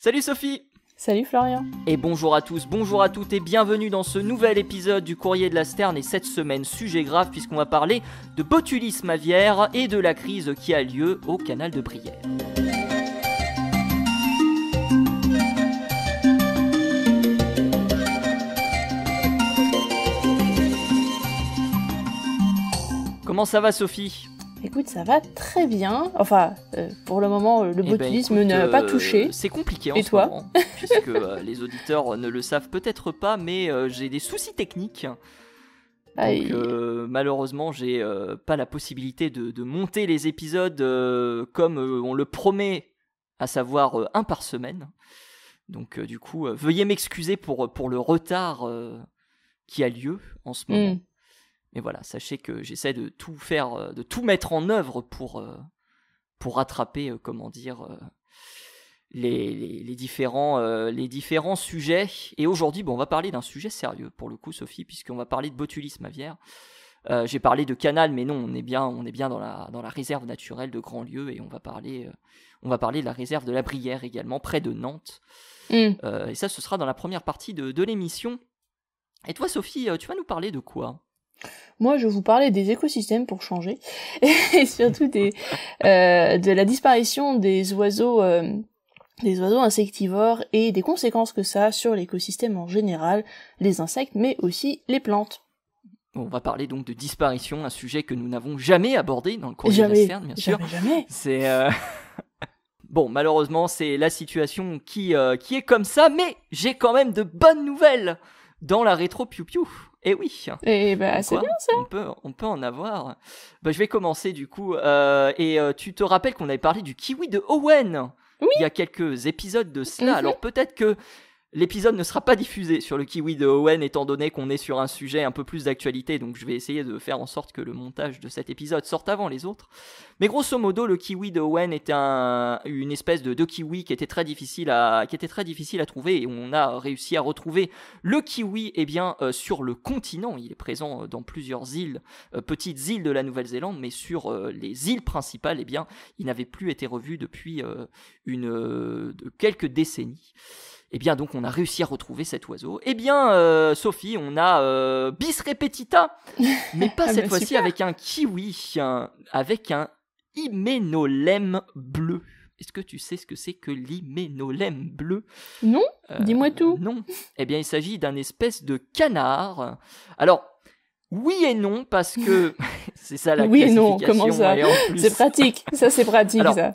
Salut Sophie! Salut Florian. Et bonjour à tous, bonjour à toutes et bienvenue dans ce nouvel épisode du Courrier de la Sterne. Et cette semaine, sujet grave puisqu'on va parler de botulisme aviaire et de la crise qui a lieu au canal de Brière. Comment ça va Sophie? Écoute, ça va très bien. Enfin, pour le moment, le botulisme n'a pas touché. C'est compliqué en et ce toi moment, puisque les auditeurs ne le savent peut-être pas, mais j'ai des soucis techniques. Donc malheureusement, j'ai pas la possibilité de monter les épisodes comme on le promet, à savoir un par semaine. Donc du coup, veuillez m'excuser pour le retard qui a lieu en ce moment. Mais voilà, sachez que j'essaie de tout faire, de tout mettre en œuvre pour rattraper, les différents sujets. Et aujourd'hui, on va parler d'un sujet sérieux pour le coup, Sophie, puisqu'on va parler de botulisme aviaire. J'ai parlé de canal, mais non, on est bien dans la réserve naturelle de Grandlieu, et on va parler de la réserve de la Brière également, près de Nantes. Et ça, ce sera dans la première partie de l'émission. Et toi, Sophie, tu vas nous parler de quoi ? Moi, je vous parlais des écosystèmes pour changer, et surtout de la disparition des oiseaux insectivores et des conséquences que ça a sur l'écosystème en général, les insectes, mais aussi les plantes. On va parler donc de disparition, un sujet que nous n'avons jamais abordé dans le Courrier de la Sterne, bien sûr. Jamais. C'est bon, malheureusement, c'est la situation qui est comme ça, mais j'ai quand même de bonnes nouvelles dans la rétro piou-piou. Eh oui. Et c'est bien ça. On peut en avoir. Je vais commencer du coup. Tu te rappelles qu'on avait parlé du kiwi de Owen il y a quelques épisodes de cela. Alors peut-être que l'épisode ne sera pas diffusé sur le kiwi de Owen étant donné qu'on est sur un sujet un peu plus d'actualité, donc je vais essayer de faire en sorte que le montage de cet épisode sorte avant les autres. Mais grosso modo, le kiwi de Owen était une espèce de kiwi qui était très difficile à trouver, et on a réussi à retrouver le kiwi sur le continent. Il est présent dans plusieurs îles, petites îles de la Nouvelle-Zélande, mais sur les îles principales, il n'avait plus été revu depuis quelques décennies. Donc on a réussi à retrouver cet oiseau. Sophie, on a bis repetita, mais pas cette fois-ci super. avec un kiwi, avec un hyménolème bleu. Est-ce que tu sais ce que c'est que l'hyménolème bleu ? Non, dis-moi tout. Non. Il s'agit d'un espèce de canard. Alors, oui et non, parce que c'est ça la classification. Oui et non, comment ça ? C'est pratique, c'est pratique. Alors, ça.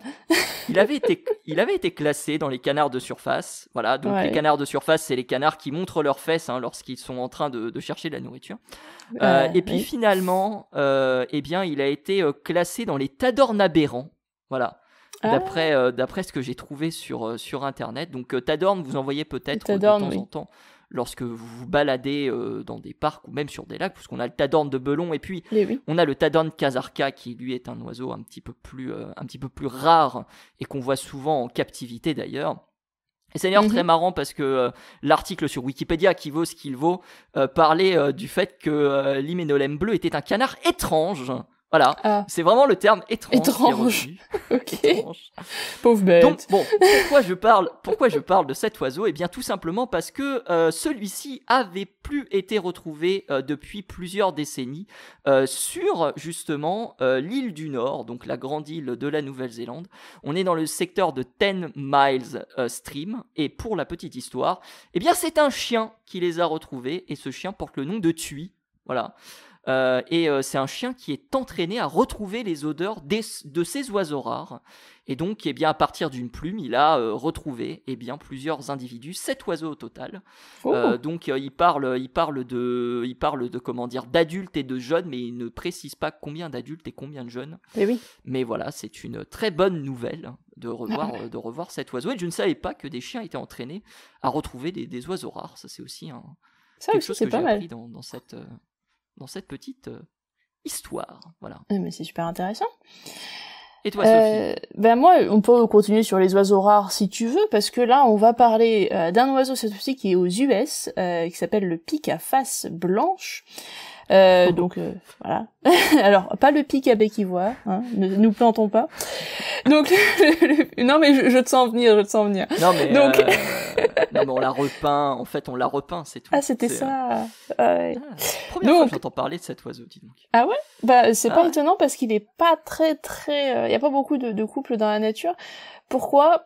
Il avait été classé dans les canards de surface. Voilà, donc les canards de surface, c'est les canards qui montrent leurs fesses lorsqu'ils sont en train de chercher de la nourriture. Finalement, il a été classé dans les tadornes aberrants. Voilà. D'après ce que j'ai trouvé sur internet. Donc tadorne, vous en voyez peut-être de temps en temps lorsque vous vous baladez dans des parcs ou même sur des lacs, parce qu'on a le tadorne de Belon et puis on a le tadorne casarca qui lui est un oiseau un petit peu plus rare et qu'on voit souvent en captivité d'ailleurs. Et c'est d'ailleurs très marrant parce que l'article sur Wikipédia, qui vaut ce qu'il vaut, parlait du fait que l'hyménolème bleu était un canard étrange. Voilà, c'est vraiment le terme étrange. Ok. Étrange. Pauvre bête. Donc, pourquoi je parle de cet oiseau ? Tout simplement parce que celui-ci avait plus été retrouvé depuis plusieurs décennies sur, justement, l'île du Nord, donc la grande île de la Nouvelle-Zélande. On est dans le secteur de 10 Miles Stream, et pour la petite histoire, c'est un chien qui les a retrouvés, et ce chien porte le nom de Tui. Voilà. C'est un chien qui est entraîné à retrouver les odeurs de ces oiseaux rares. Et donc, à partir d'une plume, il a retrouvé plusieurs individus, 7 oiseaux au total. Donc, il parle d'adultes et de jeunes, mais il ne précise pas combien d'adultes et combien de jeunes. Mais voilà, c'est une très bonne nouvelle de revoir cet oiseau. Et je ne savais pas que des chiens étaient entraînés à retrouver des oiseaux rares. Ça, c'est aussi quelque chose que j'ai appris dans cette petite histoire. Voilà. Mais c'est super intéressant. Et toi, Sophie ? Moi, on peut continuer sur les oiseaux rares si tu veux, parce que là, on va parler d'un oiseau cette fois-ci qui est aux US, qui s'appelle le pic à face blanche. Donc voilà. Alors pas le pic à bec ivoire, hein, ne nous plantons pas. Donc non mais je te sens venir. Non mais donc non mais on l'a repeint, c'est tout. Ah c'était ça. Ouais. Première fois que j'entends parler de cet oiseau, dis donc. Ah ouais? Bah c'est pas étonnant parce qu'il est pas très il y a pas beaucoup de couples dans la nature. Pourquoi?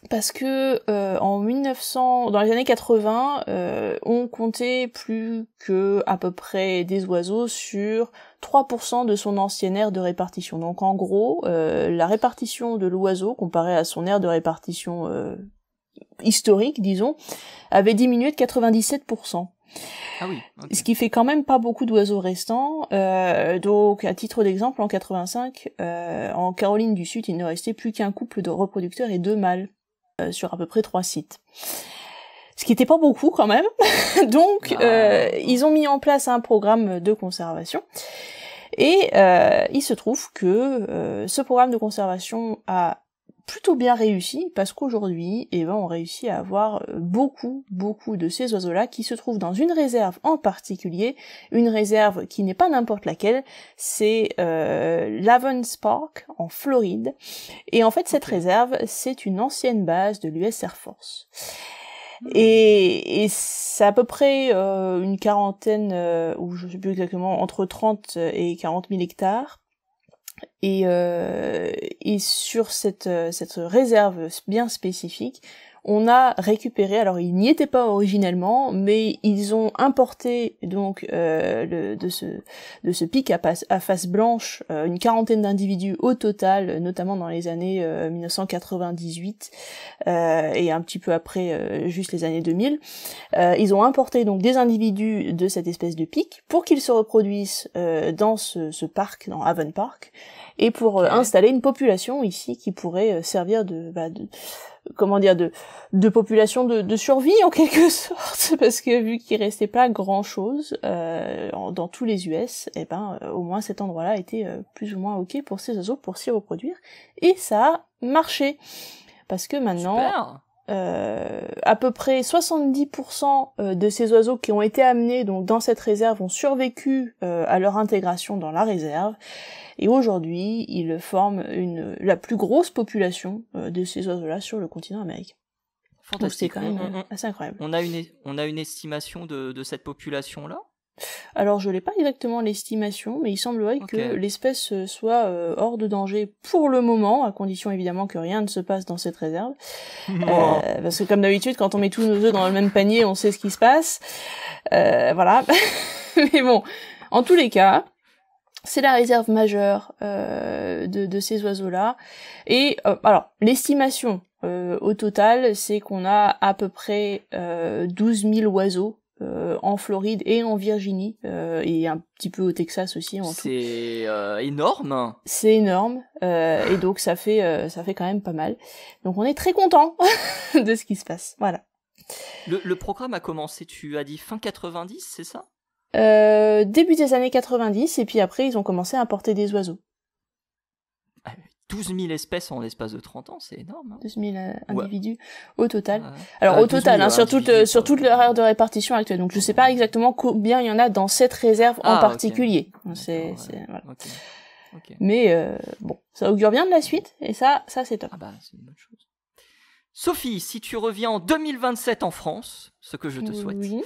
Parce que dans les années 80, on comptait plus que à peu près des oiseaux sur 3% de son ancienne aire de répartition. Donc en gros, la répartition de l'oiseau comparée à son aire de répartition historique, disons, avait diminué de 97%. Ah oui. Okay. Ce qui fait quand même pas beaucoup d'oiseaux restants. Donc, à titre d'exemple, en 85, en Caroline du Sud, il ne restait plus qu'un couple de reproducteurs et 2 mâles sur à peu près 3 sites. Ce qui était pas beaucoup quand même. Donc, ils ont mis en place un programme de conservation. Et il se trouve que ce programme de conservation a plutôt bien réussi parce qu'aujourd'hui, on réussit à avoir beaucoup de ces oiseaux-là qui se trouvent dans une réserve en particulier, une réserve qui n'est pas n'importe laquelle, c'est Lavens Park en Floride. Et en fait, cette réserve, c'est une ancienne base de l'US Air Force. Et c'est à peu près une quarantaine, ou je sais plus exactement, entre 30 et 40 000 hectares. Et sur cette réserve bien spécifique, on a récupéré, alors ils n'y étaient pas originellement, mais ils ont importé donc de ce pic à face blanche une quarantaine d'individus au total, notamment dans les années 1998 et un petit peu après juste les années 2000. Ils ont importé donc des individus de cette espèce de pic pour qu'ils se reproduisent dans ce parc, dans Haven Park, et pour installer une population ici qui pourrait servir de population de survie en quelque sorte, parce que vu qu'il restait pas grand chose dans tous les US, au moins cet endroit-là était plus ou moins ok pour ces oiseaux pour s'y reproduire, et ça a marché parce que maintenant à peu près 70% de ces oiseaux qui ont été amenés donc dans cette réserve ont survécu à leur intégration dans la réserve. Et aujourd'hui, ils forment la plus grosse population de ces oiseaux-là sur le continent américain. Fantastique. Donc c'est quand même assez incroyable. On a une estimation de cette population-là ? Alors je n'ai pas exactement l'estimation, mais il semblerait que l'espèce soit hors de danger pour le moment, à condition évidemment que rien ne se passe dans cette réserve. Parce que comme d'habitude, quand on met tous nos œufs dans le même panier, on sait ce qui se passe. Voilà. Mais bon, en tous les cas, c'est la réserve majeure de ces oiseaux-là. Et alors, l'estimation au total, c'est qu'on a à peu près 12 000 oiseaux en Floride et en Virginie, et un petit peu au Texas aussi en tout. C'est énorme. C'est énorme, et donc ça fait quand même pas mal. Donc on est très content de ce qui se passe. Voilà. Le programme a commencé, tu as dit fin 90, c'est ça ? Début des années 90, et puis après ils ont commencé à importer des oiseaux. 12 000 espèces en l'espace de 30 ans, c'est énorme. Hein. 12 000 individus au total. Ouais. Alors au total, sur toute leur aire de répartition actuelle. Donc je sais pas exactement combien il y en a dans cette réserve en particulier. Okay. Voilà. Okay. Mais bon, ça augure bien de la suite, et ça c'est top. Ah bah c'est une bonne chose. Sophie, si tu reviens en 2027 en France, ce que je te souhaite. Oui.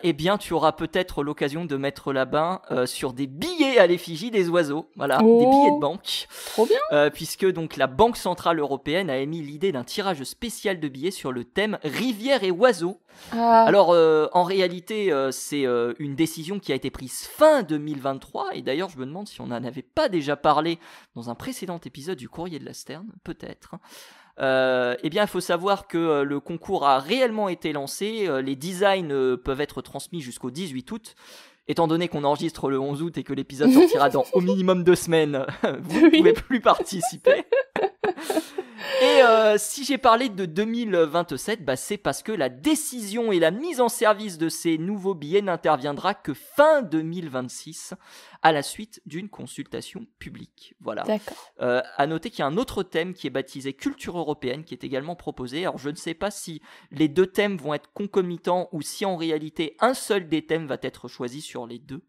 Eh bien, tu auras peut-être l'occasion de mettre la main sur des billets à l'effigie des oiseaux. Voilà, des billets de banque. Trop bien. Puisque donc la Banque Centrale Européenne a émis l'idée d'un tirage spécial de billets sur le thème rivière et oiseaux. Alors, en réalité, c'est une décision qui a été prise fin 2023. Et d'ailleurs, je me demande si on n'en avait pas déjà parlé dans un précédent épisode du Courrier de la Sterne. Peut-être. Eh bien, il faut savoir que le concours a réellement été lancé. Les designs peuvent être transmis jusqu'au 18 août. Étant donné qu'on enregistre le 11 août et que l'épisode sortira dans au minimum 2 semaines, vous ne pouvez plus participer. Et Et si j'ai parlé de 2027, c'est parce que la décision et la mise en service de ces nouveaux billets n'interviendra que fin 2026, à la suite d'une consultation publique. Voilà. D'accord. À noter qu'il y a un autre thème qui est baptisé Culture européenne, qui est également proposé. Alors je ne sais pas si les deux thèmes vont être concomitants ou si en réalité un seul des thèmes va être choisi sur les deux.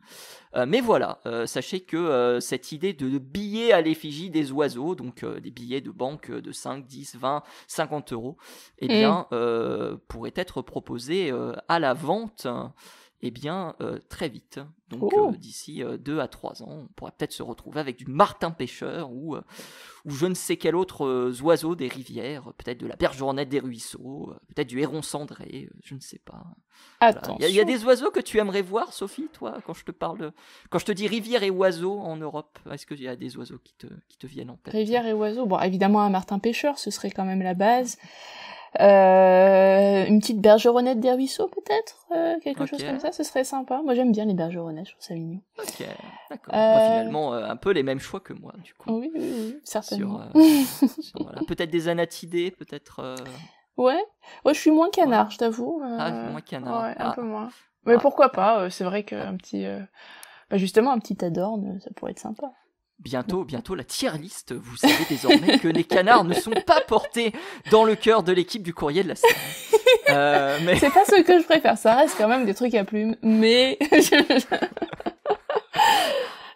Mais voilà, sachez que cette idée de billets à l'effigie des oiseaux, donc des billets de banque de 5, 10, 20, 50 euros, pourrait être proposée à la vente très vite. Donc d'ici 2 à 3 ans, on pourra peut-être se retrouver avec du martin pêcheur ou je ne sais quel autre oiseau des rivières, peut-être de la bergeronnette des ruisseaux, peut-être du héron cendré, je ne sais pas. Attention. Il y a des oiseaux que tu aimerais voir, Sophie, toi, quand je te dis rivière et oiseaux en Europe, est-ce qu'il y a des oiseaux qui te viennent en tête? Rivière et oiseaux, bon, évidemment un martin pêcheur, ce serait quand même la base. Une petite bergeronnette des ruisseaux, peut-être, quelque chose comme ça, ce serait sympa. Moi, j'aime bien les bergeronnettes, je trouve ça mignon. Ok, d'accord. Finalement, un peu les mêmes choix que moi, du coup. Oui, certainement. Voilà. Peut-être des anatidés, peut-être. Ouais, je suis moins canard, je t'avoue. Moins canard. Ouais, un peu moins. Mais pourquoi pas, c'est vrai qu'un petit... justement, un petit adorne, ça pourrait être sympa. Bientôt, la tier list. Vous savez désormais que les canards ne sont pas portés dans le cœur de l'équipe du courrier de la semaine. Mais... C'est pas ce que je préfère, ça reste quand même des trucs à plumes, mais...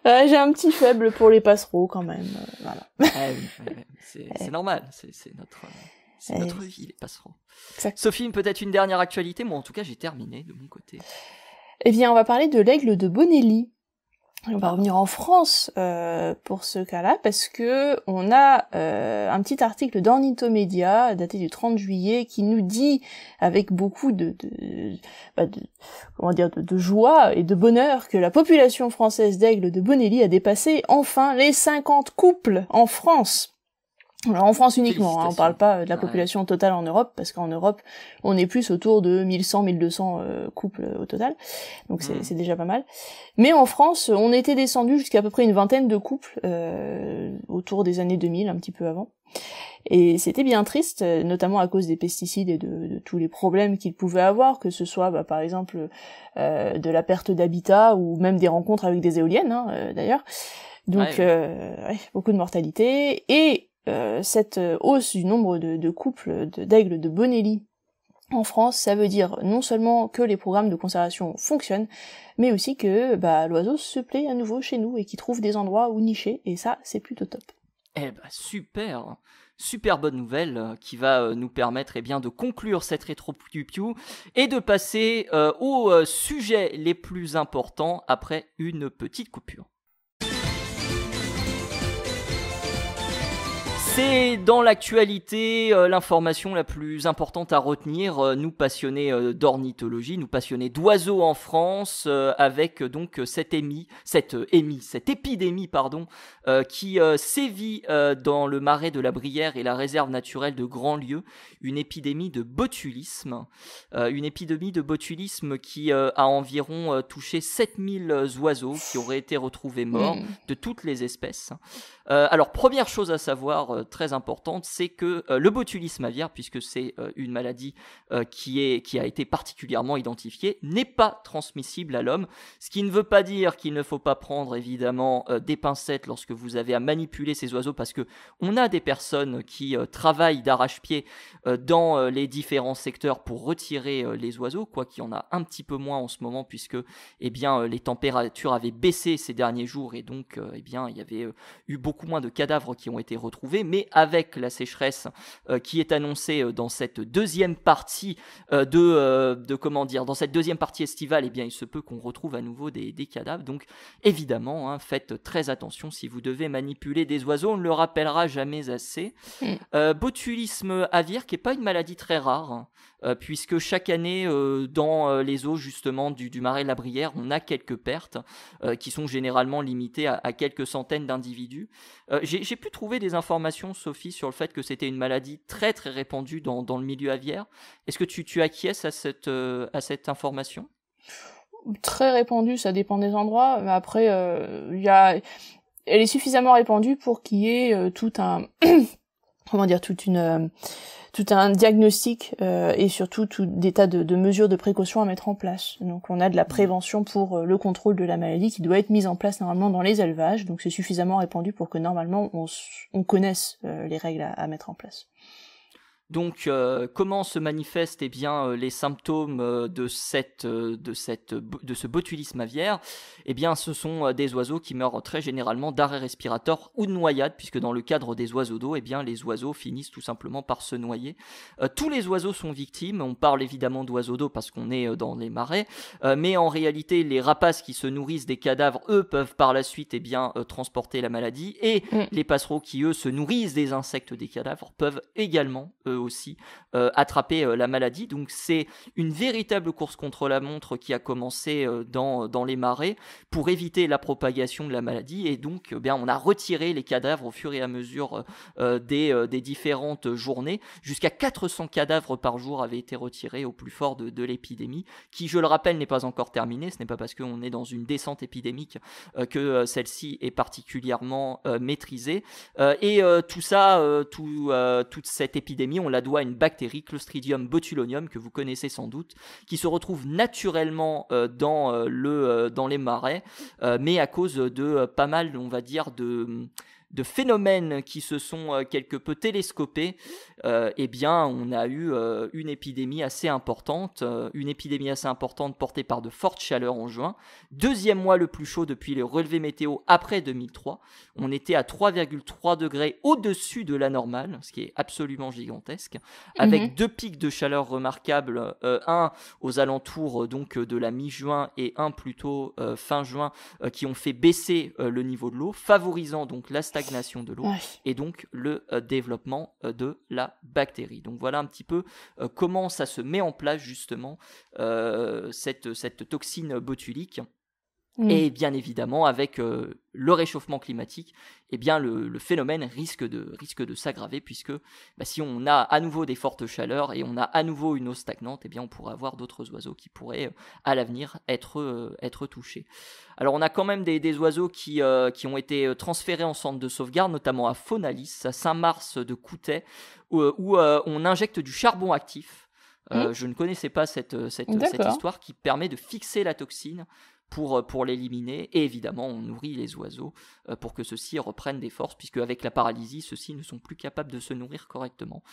j'ai un petit faible pour les passereaux quand même, voilà. C'est normal, c'est notre vie, les passereaux. Exact. Sophie, peut-être une dernière actualité. Moi, en tout cas, j'ai terminé de mon côté. Eh bien, on va parler de l'aigle de Bonelli. On va revenir en France pour ce cas-là, parce que on a un petit article d'Ornithomédia daté du 30 juillet qui nous dit, avec beaucoup de joie et de bonheur, que la population française d'aigles de Bonelli a dépassé enfin les 50 couples en France. Alors en France uniquement, on parle pas de la population totale en Europe, parce qu'en Europe, on est plus autour de 1100-1200 couples au total, donc c'est déjà pas mal. Mais en France, on était descendu jusqu'à peu près une vingtaine de couples autour des années 2000, un petit peu avant. Et c'était bien triste, notamment à cause des pesticides et de tous les problèmes qu'ils pouvaient avoir, que ce soit par exemple de la perte d'habitat ou même des rencontres avec des éoliennes, d'ailleurs. Donc beaucoup de mortalité. Et cette hausse du nombre de couples d'aigles de Bonelli en France, ça veut dire non seulement que les programmes de conservation fonctionnent, mais aussi que l'oiseau se plaît à nouveau chez nous et qu'il trouve des endroits où nicher, et ça, c'est plutôt top. Super bonne nouvelle qui va nous permettre de conclure cette rétro piou et de passer aux sujets les plus importants après une petite coupure. C'est dans l'actualité l'information la plus importante à retenir, nous passionnés d'ornithologie, nous passionnés d'oiseaux en France, avec donc cette épidémie qui sévit dans le marais de la Brière et la réserve naturelle de Grandlieu, une épidémie de botulisme, qui a environ touché 7000 oiseaux qui auraient été retrouvés morts de toutes les espèces. Alors première chose à savoir très importante, c'est que le botulisme aviaire, puisque c'est une maladie qui a été particulièrement identifiée, n'est pas transmissible à l'homme, ce qui ne veut pas dire qu'il ne faut pas prendre évidemment des pincettes lorsque vous avez à manipuler ces oiseaux, parce que on a des personnes qui travaillent d'arrache-pied dans les différents secteurs pour retirer les oiseaux, quoi qu'il y en a un petit peu moins en ce moment, puisque les températures avaient baissé ces derniers jours, et donc il y avait eu beaucoup moins de cadavres qui ont été retrouvés. Mais avec la sécheresse qui est annoncée dans cette deuxième partie dans cette deuxième partie estivale, il se peut qu'on retrouve à nouveau des cadavres. Donc évidemment, faites très attention si vous devez manipuler des oiseaux, on ne le rappellera jamais assez. Botulisme aviaire qui n'est pas une maladie très rare, puisque chaque année dans les eaux justement du marais de la Brière, on a quelques pertes qui sont généralement limitées à quelques centaines d'individus. J'ai pu trouver des informations, Sophie, sur le fait que c'était une maladie très très répandue dans le milieu aviaire. Est-ce que tu acquiesces à cette information ? Très répandue, ça dépend des endroits, mais après elle est suffisamment répandue pour qu'il y ait tout un tout un diagnostic et surtout tout des tas de mesures de précaution à mettre en place. Donc on a de la prévention pour le contrôle de la maladie qui doit être mise en place normalement dans les élevages, donc c'est suffisamment répandu pour que normalement on connaisse les règles à mettre en place. Donc, comment se manifestent les symptômes de ce botulisme aviaire ? Eh bien, ce sont des oiseaux qui meurent très généralement d'arrêt respiratoire ou de noyade, puisque dans le cadre des oiseaux d'eau, eh bien, les oiseaux finissent tout simplement par se noyer. Tous les oiseaux sont victimes. On parle évidemment d'oiseaux d'eau parce qu'on est dans les marais, mais en réalité, les rapaces qui se nourrissent des cadavres, eux, peuvent par la suite transporter la maladie, et les passereaux qui, eux, se nourrissent des insectes des cadavres peuvent également, eux aussi, attraper la maladie. Donc c'est une véritable course contre la montre qui a commencé dans les marais pour éviter la propagation de la maladie, et donc on a retiré les cadavres au fur et à mesure des différentes journées. Jusqu'à 400 cadavres par jour avaient été retirés au plus fort de l'épidémie, qui, je le rappelle, n'est pas encore terminée. Ce n'est pas parce qu'on est dans une descente épidémique que celle-ci est particulièrement maîtrisée. Toute cette épidémie, on la doit à une bactérie, Clostridium botulinum, que vous connaissez sans doute, qui se retrouve naturellement dans les marais, mais à cause de pas mal, on va dire, de phénomènes qui se sont quelque peu télescopés, on a eu une épidémie assez importante portée par de fortes chaleurs en juin. Deuxième mois le plus chaud depuis les relevés météo après 2003. On était à 3,3 degrés au-dessus de la normale, ce qui est absolument gigantesque, avec deux pics de chaleur remarquables, un aux alentours de la mi-juin et un plutôt fin juin, qui ont fait baisser le niveau de l'eau, favorisant donc la stagnation de l'eau et donc le développement de la bactérie. Donc voilà un petit peu comment ça se met en place justement cette toxine botulique. Et bien évidemment, avec le réchauffement climatique, le phénomène risque de s'aggraver, puisque si on a à nouveau des fortes chaleurs et on a à nouveau une eau stagnante, on pourrait avoir d'autres oiseaux qui pourraient à l'avenir être touchés. Alors on a quand même des oiseaux qui ont été transférés en centre de sauvegarde, notamment à Faunalis, à Saint-Mars de Coutais, où on injecte du charbon actif. Je ne connaissais pas cette histoire qui permet de fixer la toxine pour l'éliminer, et évidemment on nourrit les oiseaux pour que ceux-ci reprennent des forces, puisque avec la paralysie, ceux-ci ne sont plus capables de se nourrir correctement,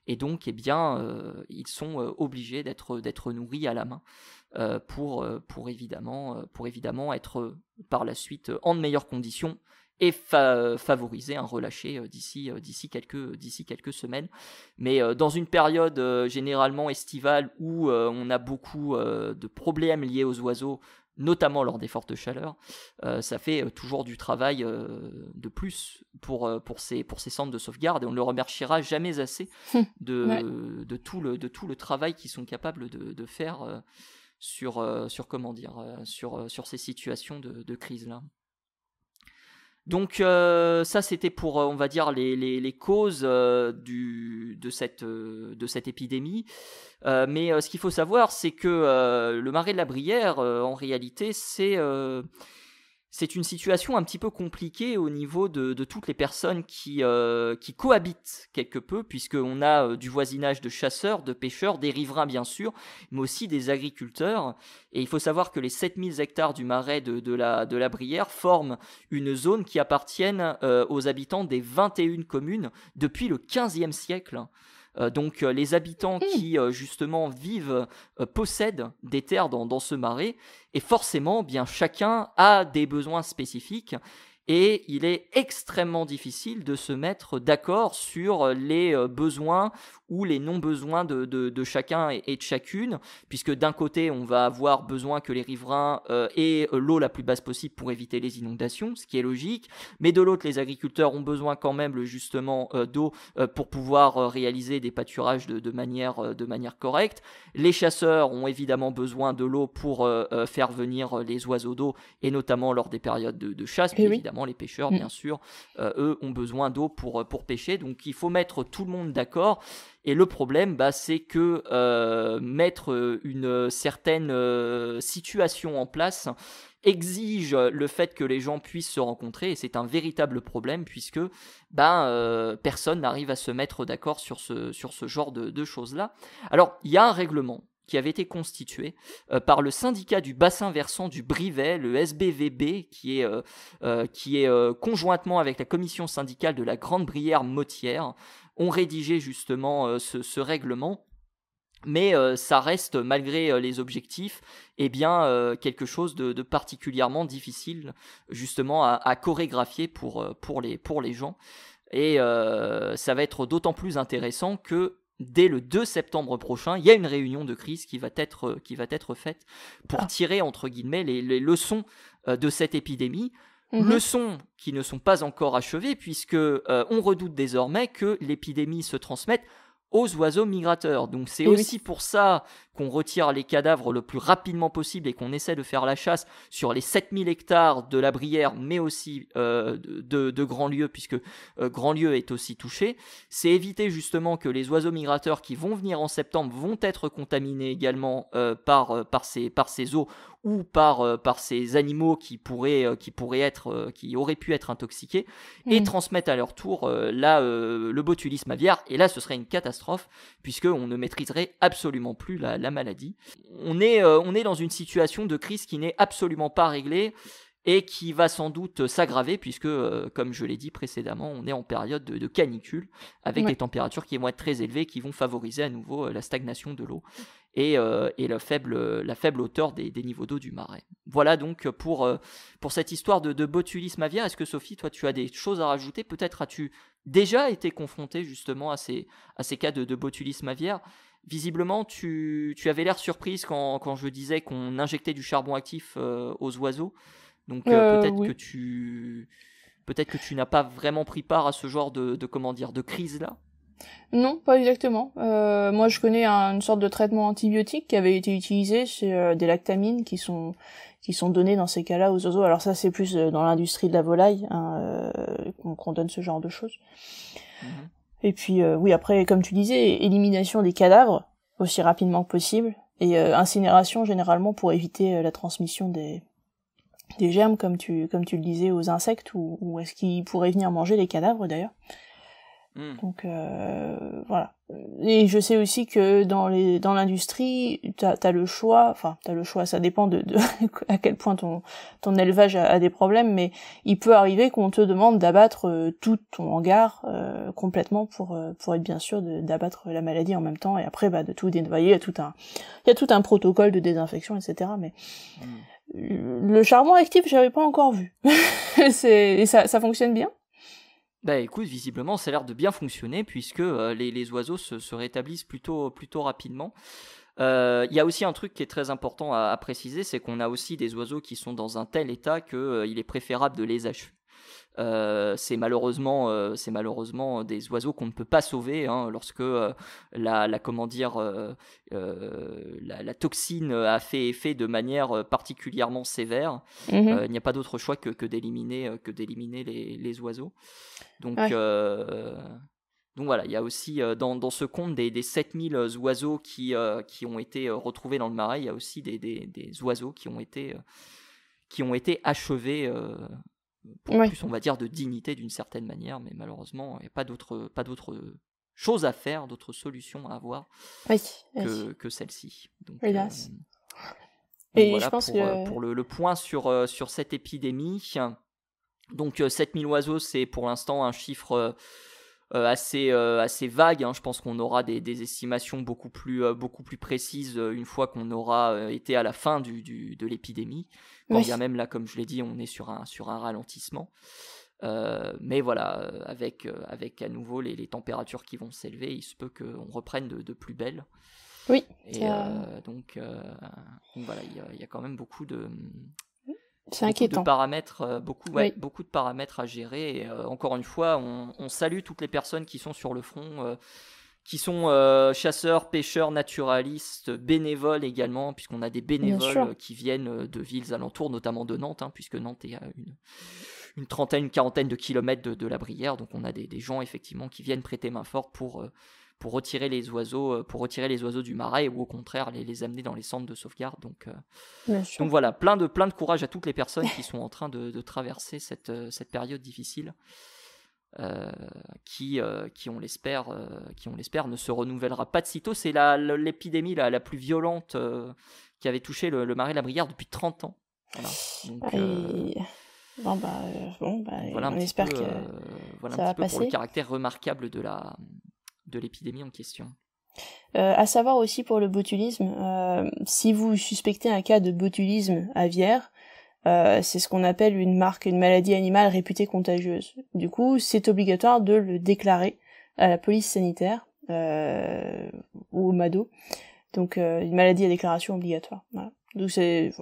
et donc ils sont obligés d'être nourris à la main pour évidemment être par la suite en de meilleures conditions et favoriser un relâché d'ici quelques semaines. Mais dans une période généralement estivale où on a beaucoup de problèmes liés aux oiseaux, notamment lors des fortes chaleurs, ça fait toujours du travail de plus pour ces centres de sauvegarde, et on ne le remerciera jamais assez de tout le travail qu'ils sont capables de faire sur ces situations de crise là. Donc ça c'était pour on va dire les causes de cette épidémie, mais ce qu'il faut savoir, c'est que le marais de la Brière en réalité c'est une situation un petit peu compliquée au niveau de toutes les personnes qui cohabitent quelque peu, puisqu'on a du voisinage de chasseurs, de pêcheurs, des riverains bien sûr, mais aussi des agriculteurs. Et il faut savoir que les 7000 hectares du marais de la Brière forment une zone qui appartient aux habitants des 21 communes depuis le XVe siècle. Donc les habitants qui justement possèdent des terres dans ce marais, et forcément chacun a des besoins spécifiques, et il est extrêmement difficile de se mettre d'accord sur les besoins ou les non-besoins de chacun et de chacune, puisque d'un côté on va avoir besoin que les riverains aient l'eau la plus basse possible pour éviter les inondations, ce qui est logique, mais de l'autre les agriculteurs ont besoin quand même justement d'eau pour pouvoir réaliser des pâturages de manière correcte. Les chasseurs ont évidemment besoin de l'eau pour faire venir les oiseaux d'eau, et notamment lord des périodes de chasse, puis évidemment évidemment, les pêcheurs, bien sûr, eux ont besoin d'eau pour pêcher. Donc, il faut mettre tout le monde d'accord. Et le problème, c'est que mettre une certaine situation en place exige le fait que les gens puissent se rencontrer, et c'est un véritable problème puisque personne n'arrive à se mettre d'accord sur ce genre de choses-là. Alors, il y a un règlement qui avait été constitué par le syndicat du bassin versant du Brivet, le SBVB, qui est conjointement avec la commission syndicale de la Grande Brière-Motière, ont rédigé justement ce règlement. Mais ça reste, malgré les objectifs, quelque chose de particulièrement difficile justement à chorégraphier pour les gens. Et ça va être d'autant plus intéressant que dès le 2 septembre prochain, il y a une réunion de crise qui va être faite pour tirer, entre guillemets, les leçons de cette épidémie. Leçons qui ne sont pas encore achevées, puisque on redoute désormais que l'épidémie se transmette aux oiseaux migrateurs. Donc c'est aussi pour ça qu'on retire les cadavres le plus rapidement possible et qu'on essaie de faire la chasse sur les 7000 hectares de la Brière, mais aussi de Grandlieu, puisque Grandlieu est aussi touché. C'est éviter justement que les oiseaux migrateurs qui vont venir en septembre vont être contaminés également par ces eaux ou par ces animaux qui auraient pu être intoxiqués et transmettent à leur tour le botulisme aviaire. Et là, ce serait une catastrophe puisqu'on ne maîtriserait absolument plus la maladie. On est dans une situation de crise qui n'est absolument pas réglée et qui va sans doute s'aggraver puisque, comme je l'ai dit précédemment, on est en période de canicule avec des températures qui vont être très élevées, qui vont favoriser à nouveau la stagnation de l'eau et la faible hauteur des niveaux d'eau du marais. Voilà donc pour cette histoire de botulisme aviaire. Est-ce que Sophie, toi tu as des choses à rajouter? Peut-être as-tu déjà été confrontée justement à ces cas de botulisme aviaire? Visiblement, tu avais l'air surprise quand je disais qu'on injectait du charbon actif aux oiseaux. Donc peut-être que tu n'as pas vraiment pris part à ce genre de crise-là. Non, pas exactement. Moi, je connais une sorte de traitement antibiotique qui avait été utilisé, c'est des lactamines qui sont données dans ces cas-là aux oiseaux. Alors ça, c'est plus dans l'industrie de la volaille qu'on donne ce genre de choses. Et puis après, comme tu disais, élimination des cadavres aussi rapidement que possible et incinération généralement pour éviter la transmission des germes, comme tu le disais, aux insectes ou est-ce qu'ils pourraient venir manger les cadavres d'ailleurs. Donc voilà. Et je sais aussi que dans l'industrie, t'as le choix, ça dépend de à quel point ton élevage a des problèmes, mais il peut arriver qu'on te demande d'abattre tout ton hangar complètement pour être bien sûr d'abattre la maladie en même temps et après de tout nettoyer. Il y a tout un protocole de désinfection, etc. Mais le charbon actif, j'avais pas encore vu. Et ça fonctionne bien? Écoute, visiblement, ça a l'air de bien fonctionner puisque les oiseaux se rétablissent plutôt rapidement. Il y a aussi un truc qui est très important à préciser, c'est qu'on a aussi des oiseaux qui sont dans un tel état qu'il est préférable de les achever. C'est malheureusement des oiseaux qu'on ne peut pas sauver lorsque la toxine a fait effet de manière particulièrement sévère. Il n'y a pas d'autre choix que d'éliminer les oiseaux. Donc voilà, il y a aussi dans ce compte des 7000 oiseaux qui ont été retrouvés dans le marais, il y a aussi des oiseaux qui ont été achevés pour plus, on va dire, de dignité d'une certaine manière, mais malheureusement, il n'y a pas d'autre chose à faire, d'autres solutions à avoir que celle-ci. Donc, hélas. Et voilà, je pense pour le point sur cette épidémie. Donc 7000 oiseaux, c'est pour l'instant un chiffre assez vague. Je pense qu'on aura des estimations beaucoup plus précises une fois qu'on aura été à la fin de l'épidémie. Quand bien même là, comme je l'ai dit, on est sur un ralentissement. Mais voilà, avec à nouveau les températures qui vont s'élever, il se peut qu'on reprenne de plus belle. Oui. Et donc voilà, il y a quand même beaucoup de paramètres, beaucoup de paramètres à gérer. Et, encore une fois, on salue toutes les personnes qui sont sur le front, qui sont chasseurs, pêcheurs, naturalistes, bénévoles également, puisqu'on a des bénévoles qui viennent de villes alentours, notamment de Nantes, puisque Nantes est une trentaine, une quarantaine de kilomètres de la Brière. Donc on a des gens effectivement qui viennent prêter main forte pour retirer les oiseaux du marais, ou au contraire les amener dans les centres de sauvegarde. Donc voilà, plein de courage à toutes les personnes qui sont en train de traverser cette période difficile, qui on l'espère ne se renouvellera pas de sitôt. C'est l'épidémie la plus violente qui avait touché le marais de la Brière depuis 30 ans. Voilà. Donc, voilà on espère que voilà ça un va petit peu passer. pour le caractère remarquable de l'épidémie en question. À savoir aussi pour le botulisme, si vous suspectez un cas de botulisme aviaire, c'est ce qu'on appelle une maladie animale réputée contagieuse. Du coup, c'est obligatoire de le déclarer à la police sanitaire ou au MADO. Donc une maladie à déclaration obligatoire. Voilà. Donc c'est